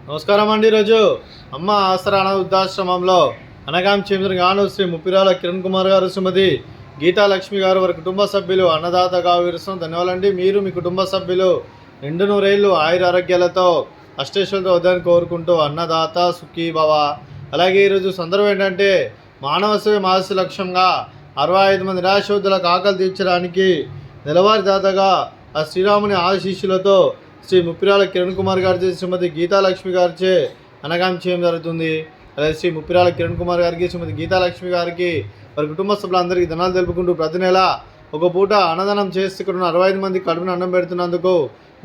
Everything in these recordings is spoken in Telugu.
నమస్కారం అండి. ఈరోజు అమ్మ ఆసరా అనాథ వృద్ధాశ్రమంలో అనగాం గాను శ్రీ ముప్పిరాల కిరణ్ కుమార్ గారు, శ్రీమతి గీతా లక్ష్మి గారు, వారి కుటుంబ సభ్యులు అన్నదాతగా విరుస్తున్నాం. ధన్యవాదాలండి. మీరు మీ కుటుంబ సభ్యులు నిండు నూరేళ్లు ఆయుర ఆరోగ్యాలతో అష్టేశ్వరులతో వద్దని కోరుకుంటూ అన్నదాత సుఖీ భవ. అలాగే ఈరోజు సందర్భం ఏంటంటే మానవ సేవ మానస లక్ష్యంగా 65 మంది నిరాశోద్ధులకు ఆకలి తీర్చడానికి నెలవారీ దాతగా ఆ శ్రీరాముని ఆశీస్సులతో శ్రీ ముప్పిరాల కిరణ్ కుమార్ గారి శ్రీమతి గీతా లక్ష్మి గారిచే అనగాం చేయడం జరుగుతుంది. అలాగే శ్రీ ముప్పిరాల కిరణ్ కుమార్ గారికి, శ్రీమతి గీతా లక్ష్మి గారికి, వారి కుటుంబ సభ్యులందరికీ ధనాలు తెలుపుకుంటూ ప్రతి నెల ఒక పూట అన్నదానం చేసి ఇక్కడ 65 మంది కడుపున అన్నం పెడుతున్నందుకు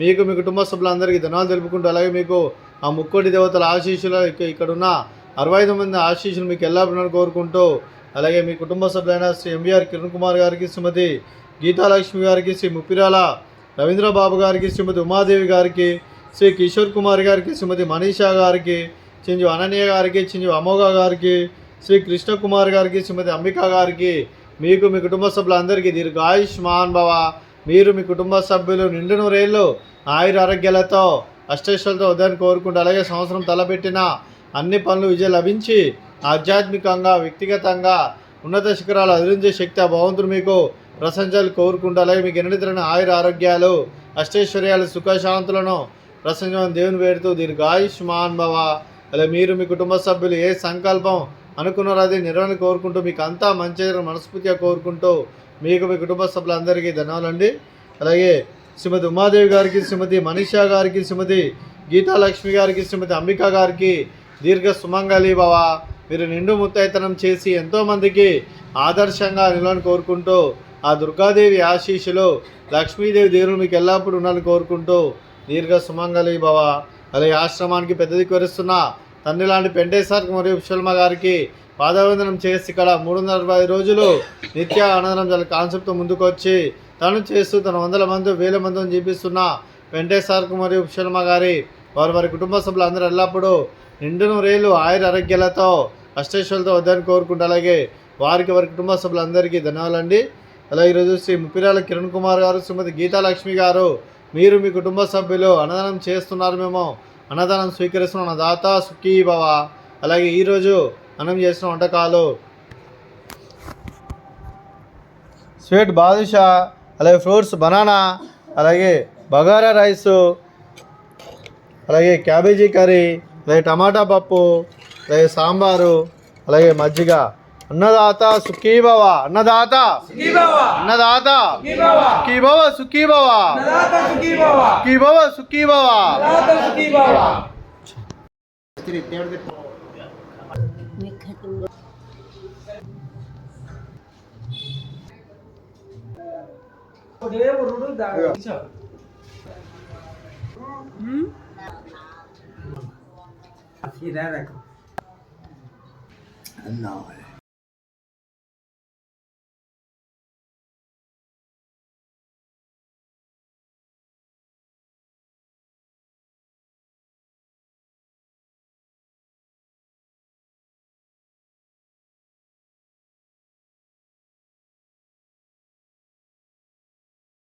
మీకు మీ కుటుంబ సభ్యులందరికీ ధనాలు తెలుపుకుంటూ, అలాగే మీకు ఆ ముక్కోటి దేవతల ఆశీస్సులు, ఇక్కడున్న 65 మంది ఆశీస్సులు మీకు ఎల్లప్పుడూ కోరుకుంటూ, అలాగే మీ కుటుంబ సభ్యులైన శ్రీ ఎంవీఆర్ కిరణ్ కుమార్ గారికి, శ్రీమతి గీతా లక్ష్మి గారికి, శ్రీ ముప్పిరాల రవీంద్రబాబు గారికి, శ్రీమతి ఉమాదేవి గారికి, శ్రీ కిషోర్ కుమార్ గారికి, శ్రీమతి మనీషా గారికి, చింజు అనన్య గారికి, చింజు అమోఘ గారికి, శ్రీ కృష్ణకుమార్ గారికి, శ్రీమతి అంబికా గారికి, మీకు మీ కుటుంబ సభ్యులందరికీ దీర్ఘాయుష్మాన్ భవ. మీరు మీ కుటుంబ సభ్యులు నిండు నూరేళ్ళు ఆయుర ఆరోగ్యాలతో అష్టైశ్వర్యాలతో వద్దని కోరుకుంటూ, అలాగే సంవత్సరం తలపెట్టిన అన్ని పనులు విజయం లభించి ఆధ్యాత్మికంగా వ్యక్తిగతంగా ఉన్నత శిఖరాలు అధిరించే శక్తి ఆ భగవంతుడు మీకు ప్రశంసలు కోరుకుంటూ, అలాగే మీకు ఎన్నితరమైన ఆయుర ఆరోగ్యాలు అష్టైశ్వర్యాలు సుఖశాంతులను ప్రశంసలను దేవుని వేడుతూ దీర్ఘాయుష్మాన్ భవ. అలా మీరు మీ కుటుంబ సభ్యులు ఏ సంకల్పం అనుకున్నారో అది నిర్వహణ కోరుకుంటూ, మీకు అంతా మంచి మనస్ఫూర్తిగా కోరుకుంటూ, మీకు మీ కుటుంబ సభ్యులందరికీ ధన్యవాదాలండి. అలాగే శ్రీమతి ఉమాదేవి గారికి, శ్రీమతి మనీషా గారికి, శ్రీమతి గీతా లక్ష్మి గారికి, శ్రీమతి అంబికా గారికి దీర్ఘ సుమంగళి భవ. మీరు నిండు ముత్తైతనం చేసి ఎంతోమందికి ఆదర్శంగా నిలవని కోరుకుంటూ, ఆ దుర్గాదేవి ఆశీస్సులు, లక్ష్మీదేవి దేవుడు మీకు ఎల్లప్పుడూ ఉండాలని కోరుకుంటూ దీర్ఘ సుమంగళి భవ. అలాగే ఆశ్రమానికి పెద్ద దిక్కు వరిస్తున్న తండ్రి లాంటి పెంటేశ్వర్ మరియు విశ్వల్మ గారికి పాదవందనం చేసి ఇక్కడ 360 రోజులు నిత్య అన్నదానం కాన్సెప్ట్తో ముందుకు వచ్చి తను చేస్తూ తన 100 మంది 1000 మందిని చూపిస్తున్న వెంకటేశ్వర్ మరియు విశ్వల్మ గారి వారి కుటుంబ సభ్యులు అందరూ ఎల్లప్పుడూ నిండు నూరేళ్ళు ఆయుర ఆరోగ్యాలతో అష్టైశ్వర్యాలతో వద్దని కోరుకుంటూ, అలాగే వారి కుటుంబ సభ్యులందరికీ ధన్యవాదాలండి. అలాగే ఈరోజు శ్రీ ముప్పిరాల కిరణ్ కుమార్ గారు, శ్రీమతి గీతా లక్ష్మి గారు, మీరు మీ కుటుంబ సభ్యులు అన్నదానం చేస్తున్నారు, మేము అన్నదానం స్వీకరిస్తున్నాం. అన్నదాత సుఖీ భవ. అలాగే ఈరోజు అన్నం చేసిన వంటకాలు స్వీట్ బాదుషా, అలాగే ఫ్రూట్స్ బనానా, అలాగే బగారా రైసు, అలాగే క్యాబేజీ కర్రీ, అలాగే టమాటా పప్పు, అలాగే సాంబారు, అలాగే మజ్జిగ. అన్నదాత సుఖీ భవ. అన్నదాత అన్నదాత సుఖీ భవ. సుఖీ భవ. సుఖీ భవ. సుఖీ భవ. No.